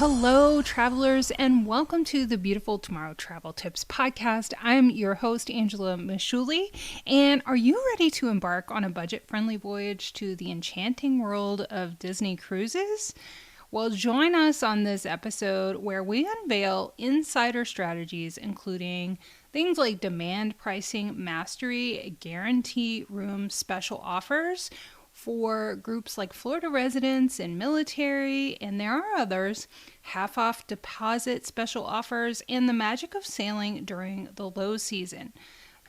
Hello, travelers, and welcome to the Beautiful Tomorrow Travel Tips podcast. I'm your host, Angela Mishuli, and are you ready to embark on a budget-friendly voyage to the enchanting world of Disney cruises? Well, join us on this episode where we unveil insider strategies, including things like demand pricing mastery, guarantee room special offers for groups like Florida residents and military, and there are others, half off deposit special offers, and the magic of sailing during the low season.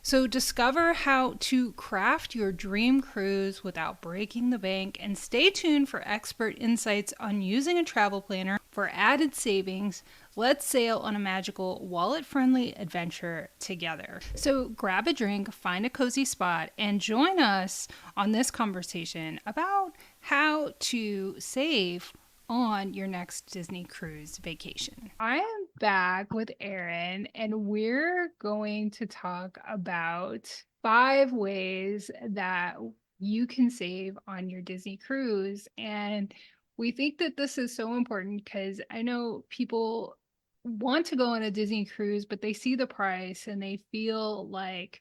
So discover how to craft your dream cruise without breaking the bank, and stay tuned for expert insights on using a travel planner for added savings. Let's sail on a magical, wallet-friendly adventure together. So grab a drink, find a cozy spot, and join us on this conversation about how to save on your next Disney cruise vacation. I am back with Erin, and we're going to talk about 5 ways that you can save on your Disney cruise. And we think that this is so important because I know people want to go on a Disney cruise, but they see the price and they feel like,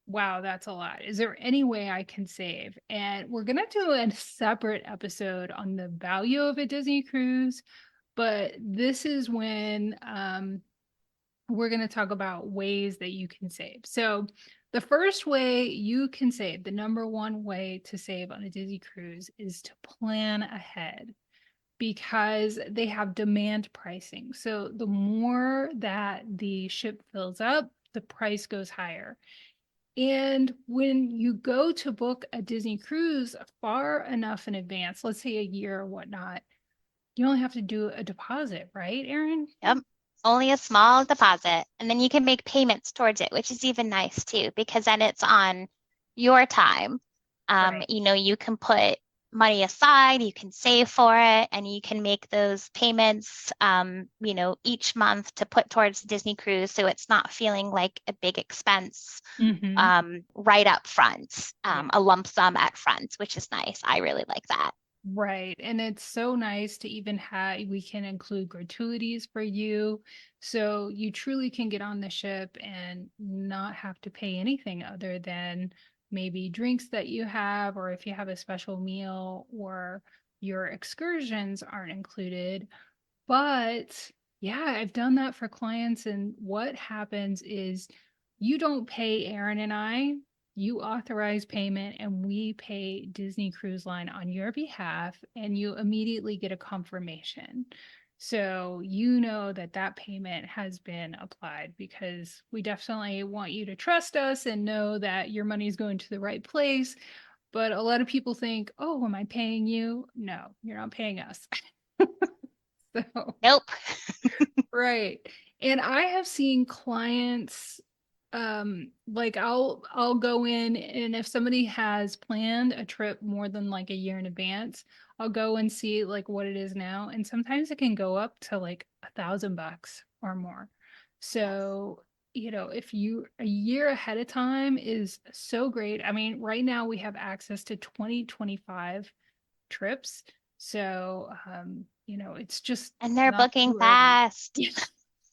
wow, that's a lot. Is there any way I can save? And we're going to do a separate episode on the value of a Disney cruise, but this is when we're going to talk about ways that you can save. So the first way you can save, the number one way to save on a Disney cruise, is to plan ahead, because they have demand pricing. So the more that the ship fills up, the price goes higher. And when you go to book a Disney cruise far enough in advance, let's say a year or whatnot, you only have to do a deposit, right, Erin? Yep. Only a small deposit. And then you can make payments towards it, which is even nice too, because then it's on your time. Right. You can put money aside, you can save for it, and you can make those payments, each month to put towards the Disney cruise. So it's not feeling like a big expense, Mm-hmm. right up front, Yeah. a lump sum at front, which is nice. I really like that. Right. And it's so nice to even we can include gratuities for you. So you truly can get on the ship and not have to pay anything other than maybe drinks that you have, or if you have a special meal, or your excursions aren't included. But yeah, I've done that for clients. And what happens is you don't pay Aaron and I, you authorize payment, and we pay Disney Cruise Line on your behalf, and you immediately get a confirmation. So you know that that payment has been applied, because we definitely want you to trust us and know that your money is going to the right place. But a lot of people think, oh, am I paying you? No, you're not paying us. So Nope. right. And I have seen clients, like I'll go in, and if somebody has planned a trip more than like a year in advance, I'll go and see like what it is now. And sometimes it can go up to like $1,000 or more. Yes. So, if you a year ahead of time is so great. I mean, right now we have access to 2025 trips. So, it's just And they're not booking too early. fast.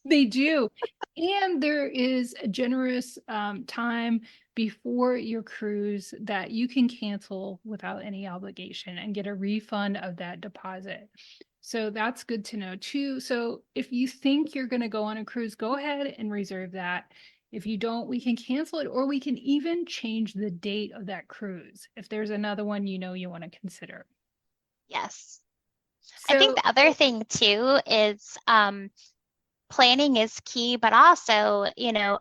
They do. And there is a generous time before your cruise that you can cancel without any obligation and get a refund of that deposit. So that's good to know too. So if you think you're going to go on a cruise, go ahead and reserve that. If you don't, we can cancel it, or we can even change the date of that cruise if there's another one you want to consider. Yes. I think So, the other thing too is planning is key, but also,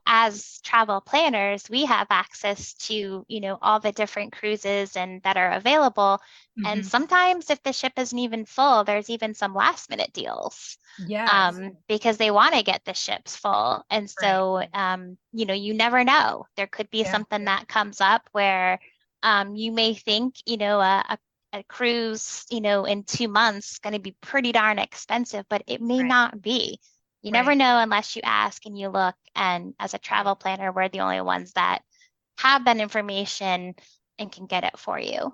as travel planners, we have access to, all the different cruises and that are available. And mhm. sometimes if the ship isn't even full, there's even some last minute deals, Yes, because they want to get the ships full. And right. so, you never know. There could be Yeah, something that comes up where you may think, a cruise, in 2 months going to be pretty darn expensive, but it may right, not be. You never right, know unless you ask and you look. And as a right. travel planner, we're the only ones that have that information and can get it for you.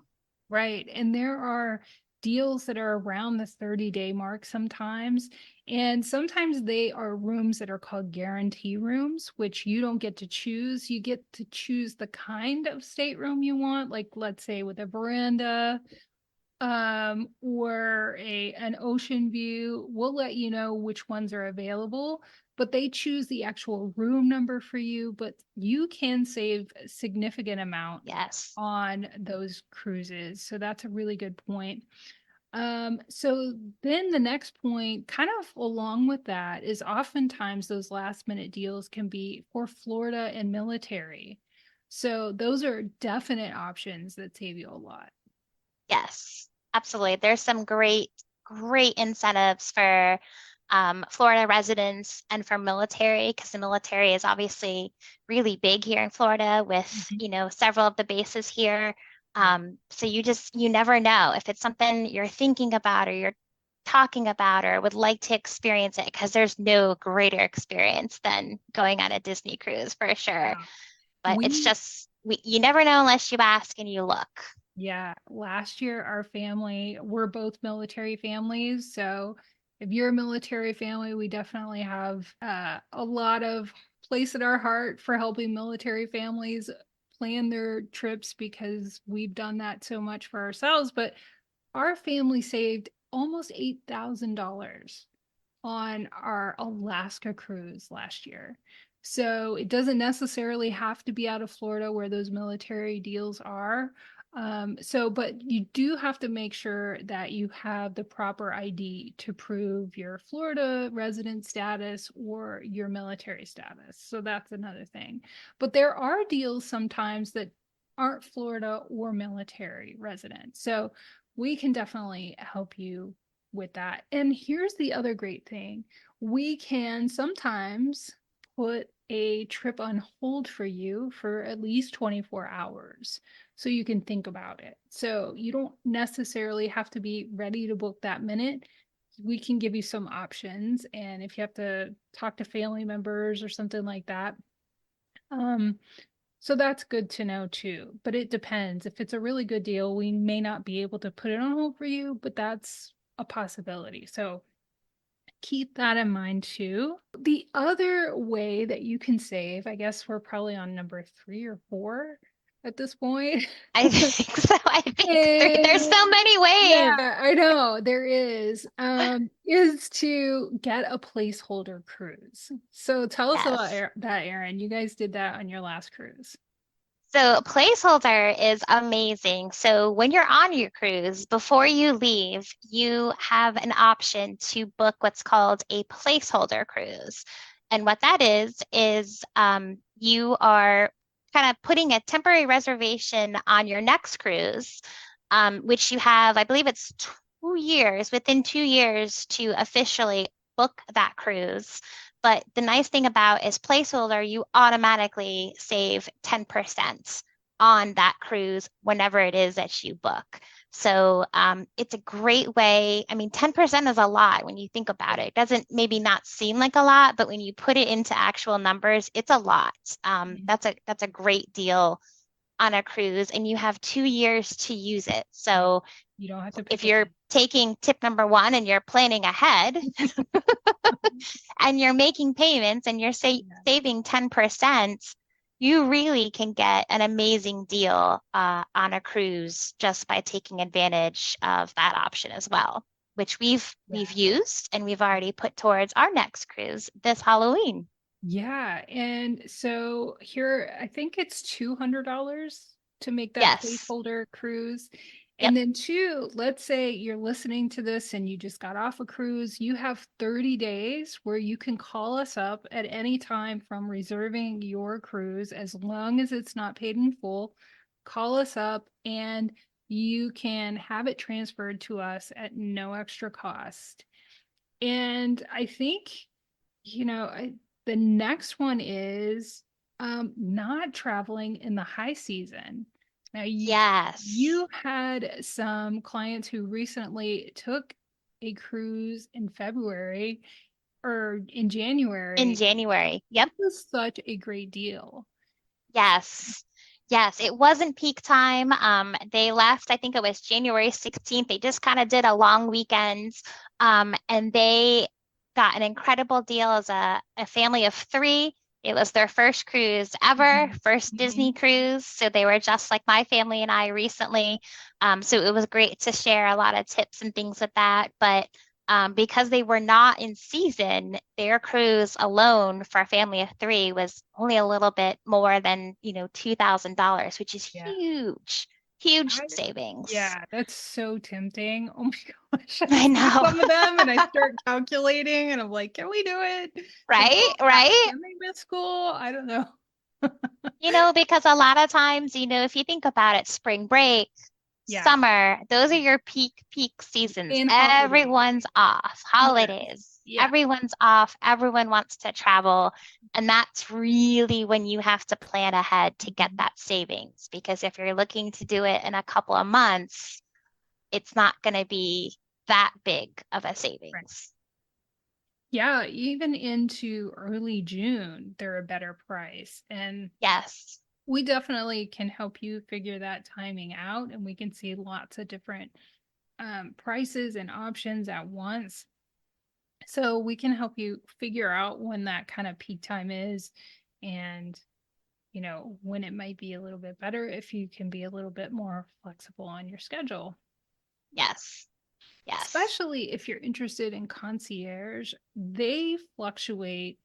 Right. And there are deals that are around this 30-day mark sometimes. And sometimes they are rooms that are called guarantee rooms, which you don't get to choose. You get to choose the kind of stateroom you want, like let's say with a veranda, or an ocean view. We'll let you know which ones are available, but they choose the actual room number for you. But you can save a significant amount Yes. on those cruises. So that's a really good point. So then the next point, kind of along with that, is oftentimes those last minute deals can be for Florida and military. So those are definite options that save you a lot. Yes, absolutely. There's some great incentives for Florida residents and for military, because the military is obviously really big here in Florida with, Mhm. several of the bases here. Yeah. So you never know if it's something you're thinking about or you're talking about or would like to experience it, because there's no greater experience than going on a Disney cruise for sure. Yeah. But it's We just, you never know unless you ask and you look. Yeah, last year our family, we're both military families. So if you're a military family, we definitely have a lot of place in our heart for helping military families plan their trips because we've done that so much for ourselves. But our family saved almost $8,000 on our Alaska cruise last year. So it doesn't necessarily have to be out of Florida where those military deals are. But you do have to make sure that you have the proper ID to prove your Florida resident status or your military status. So that's another thing. But there are deals sometimes that aren't Florida or military resident. So we can definitely help you with that. And here's the other great thing. We can sometimes put a trip on hold for you for at least 24 hours so you can think about it. So you don't necessarily have to be ready to book that minute. We can give you some options. And if you have to talk to family members or something like that, um, so that's good to know too. But it depends. If it's a really good deal, we may not be able to put it on hold for you, but that's a possibility. So keep that in mind too. The other way that you can save, I guess we're probably on number 3 or 4 at this point. I think so. I think three. There's And so many ways. yeah, I know there is to get a placeholder cruise. So tell us about Yes. that, Erin. You guys did that on your last cruise. So placeholder is amazing. So when you're on your cruise, before you leave, you have an option to book what's called a placeholder cruise. And what that is you are kind of putting a temporary reservation on your next cruise, which you have, I believe it's 2 years, within 2 years to officially book that cruise. But the nice thing about is placeholder, you automatically save 10% on that cruise whenever it is that you book. So it's a great way. I mean, 10% is a lot when you think about it. It doesn't maybe not seem like a lot, but when you put it into actual numbers, it's a lot. That's a great deal on a cruise, and you have 2 years to use it. Yeah. So You don't have to if pick it you're taking tip number one and you're planning ahead, and you're making payments and you're Yeah. saving 10%, you really can get an amazing deal on a cruise just by taking advantage of that option as well, which we've Yeah. used and we've already put towards our next cruise this Halloween. Yeah. And so here, I think it's $200 to make that Yes. placeholder cruise. Yep. And then, two, let's say you're listening to this and you just got off a cruise. You have 30 days where you can call us up at any time from reserving your cruise, as long as it's not paid in full. Call us up and you can have it transferred to us at no extra cost. And I think the next one is not traveling in the high season. Now, Yes. you had some clients who recently took a cruise in February or in In January. January. Yep. It was such a great deal. Yes. Yes, it wasn't peak time. They left, I think it was January 16th. They just kind of did a long weekend. And they got an incredible deal as a family of three. It was their first cruise ever, Mhm. first Disney Mhm. cruise. So they were just like my family and I recently. So it was great to share a lot of tips and things with that. But because they were not in season, their cruise alone for a family of three was only a little bit more than, $2,000, which is Yeah. huge, huge I, savings. yeah, that's so tempting. Oh my gosh. I I see know, some of them and I start calculating and I'm like, can we do it? Can right? mom not, Right? can they miss school? I don't know. Because a lot of times, if you think about it, spring break, Yeah. summer, those are Yeah. your peak seasons. And holidays. Everyone's off, Yes. holidays, Yeah. everyone's off, everyone wants to travel. And that's really when you have to plan ahead to get Mhm. that savings. Because if you're looking to do it in a couple of months, it's not going to be that big of a Right. savings. Yeah, even into early June, they're a better price. And Yes, we definitely can help you figure that timing out. And we can see lots of different prices and options at once. So we can help you figure out when that kind of peak time is and, when it might be a little bit better if you can be a little bit more flexible on your schedule. yes, yes. Especially if you're interested in concierge, they fluctuate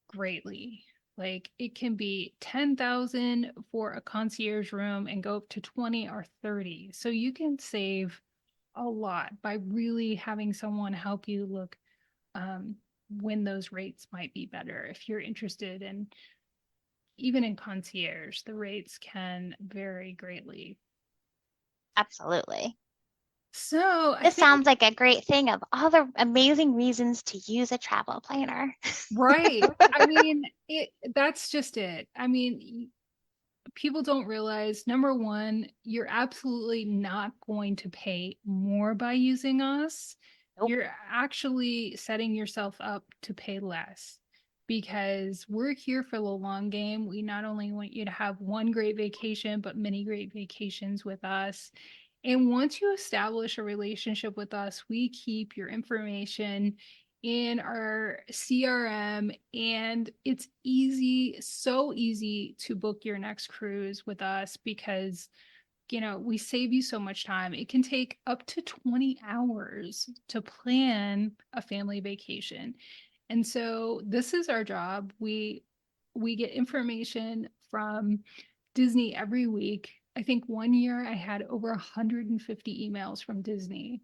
greatly. Like it can be 10,000 for a concierge room and go up to 20 or 30. So you can save a lot by really having someone help you look um, when those rates might be better. If you're interested in even in concierge, the rates can vary greatly. Absolutely. So I This think sounds like a great thing of all the amazing reasons to use a travel planner. right. I mean, that's just it. I mean, people don't realize number one, you're absolutely not going to pay more by using us. Nope. You're actually setting yourself up to pay less because we're here for the long game. We not only want you to have one great vacation, but many great vacations with us. And once you establish a relationship with us, we keep your information in our CRM, and it's easy, so easy to book your next cruise with us because we save you so much time. It can take up to 20 hours to plan a family vacation. And so this is our job. We get information from Disney every week. I think one year I had over 150 emails from Disney.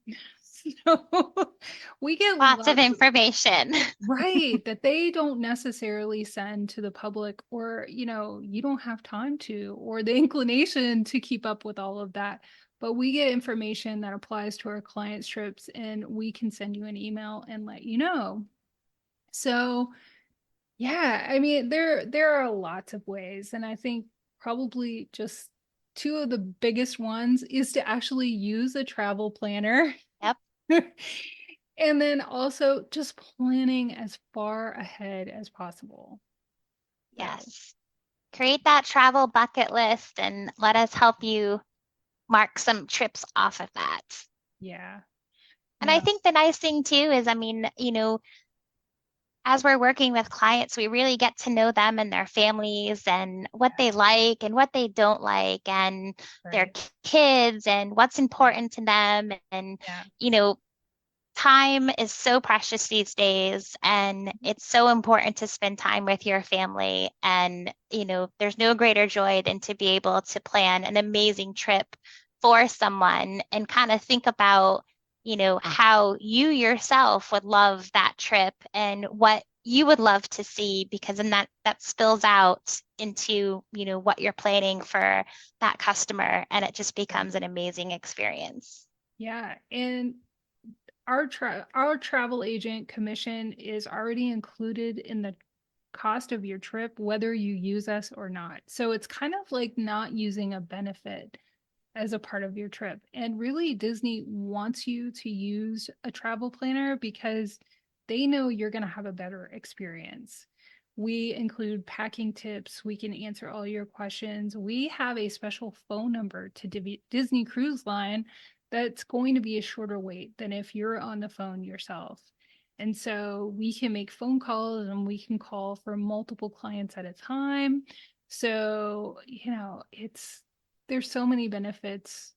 So we get Lots of lots of information. right that they don't necessarily send to the public, or you don't have time to or the inclination to keep up with all of that. But we get information that applies to our clients' trips and we can send you an email and let you know. So yeah, I mean there are lots of ways, and I think probably just two of the biggest ones is to actually use a travel planner. Yep. And then also just planning as far ahead as possible. So, Yes. Create that travel bucket list and let us help you mark some trips off of that. yeah. And I No. think the nice thing too is, as we're working with clients, we really get to know them and their families and what Yeah, they like and what they don't like and their right. kids and what's Yeah. important to them. And, Yeah. you know, time is so precious these days, and it's so important to spend time with your family. And, there's no greater joy than to be able to plan an amazing trip for someone and kind of think about, how you yourself would love that trip and what you would love to see, because then that spills out into, what you're planning for that customer, and it just Yeah. becomes an amazing experience. Yeah. And our travel agent commission is already included in the cost of your trip, whether you use us or not. So it's kind of like not using a benefit as a part of your trip. And really, Disney wants you to use a travel planner because they know you're going to have a better experience. We include packing tips. We can answer all your questions. We have a special phone number to Disney Cruise Line that's going to be a shorter wait than if you're on the phone yourself. And so we can make phone calls and we can call for multiple clients at a time. So, there's so many benefits.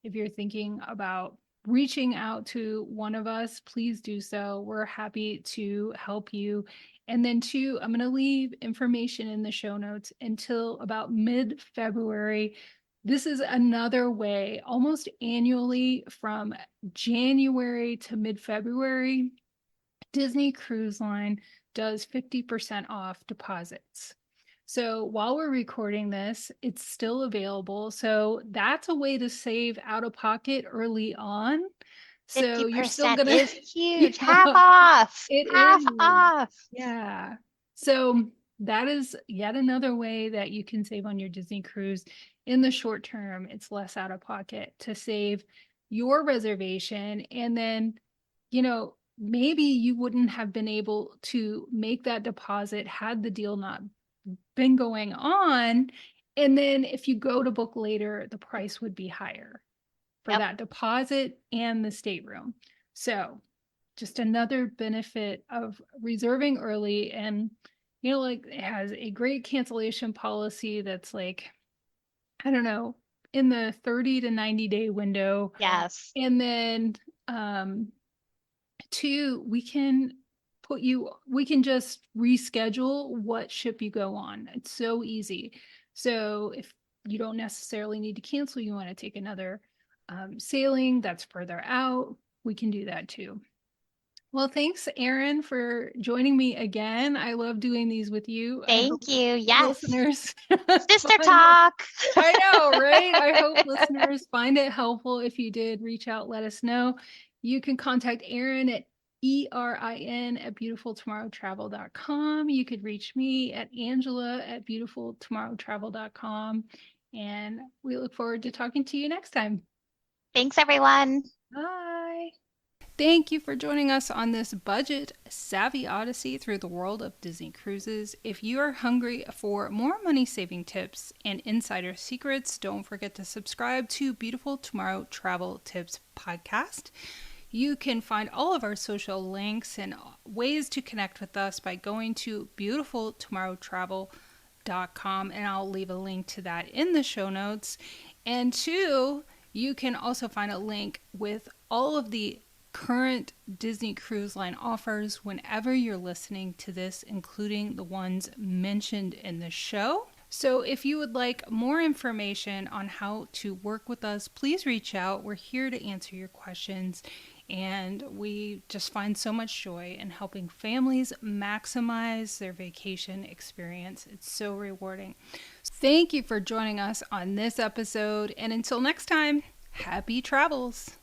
If you're thinking about reaching out to one of us, please do so. We're happy to help you. And then, two, I'm going to leave information in the show notes until about mid-February. This is another way, almost annually from January to mid-February, Disney Cruise Line does 50% off deposits. So while we're recording this, it's still available. So that's a way to save out of pocket early on. So you're still 50% gonna, is huge. Half yeah, off. it Half is. off. Yeah. So that is yet another way that you can save on your Disney cruise. In the short term, it's less out of pocket to save your reservation. And then, maybe you wouldn't have been able to make that deposit had the deal not been going on. And then if you go to book later, the price would be higher for Yep. that deposit and the stateroom. So just another benefit of reserving early. And like, it has a great cancellation policy that's like, I don't know, in the 30 to 90-day window. Yes. And then two, we can just reschedule what ship you go on. It's so easy. So if you don't necessarily need to cancel, you want to take another sailing that's further out, we can do that too. Well, thanks, Erin, for joining me again. I love doing these with you. I hope Thank you. Yes. listeners Sister find it. talk. I know, right? I hope listeners find it helpful. If you did, reach out, let us know. You can contact Erin at ERIN@beautifultomorrowtravel.com. You could reach me at Angela at beautifultomorrowtravel.com. And we look forward to talking to you next time. Thanks, everyone. Bye. Thank you for joining us on this budget savvy odyssey through the world of Disney cruises. If you are hungry for more money saving tips and insider secrets, don't forget to subscribe to Beautiful Tomorrow Travel Tips podcast. You can find all of our social links and ways to connect with us by going to beautifultomorrowtravel.com, and I'll leave a link to that in the show notes. And two, you can also find a link with all of the current Disney Cruise Line offers whenever you're listening to this, including the ones mentioned in the show. So if you would like more information on how to work with us, please reach out. We're here to answer your questions, and we just find so much joy in helping families maximize their vacation experience. It's so rewarding. Thank you for joining us on this episode, and until next time, happy travels.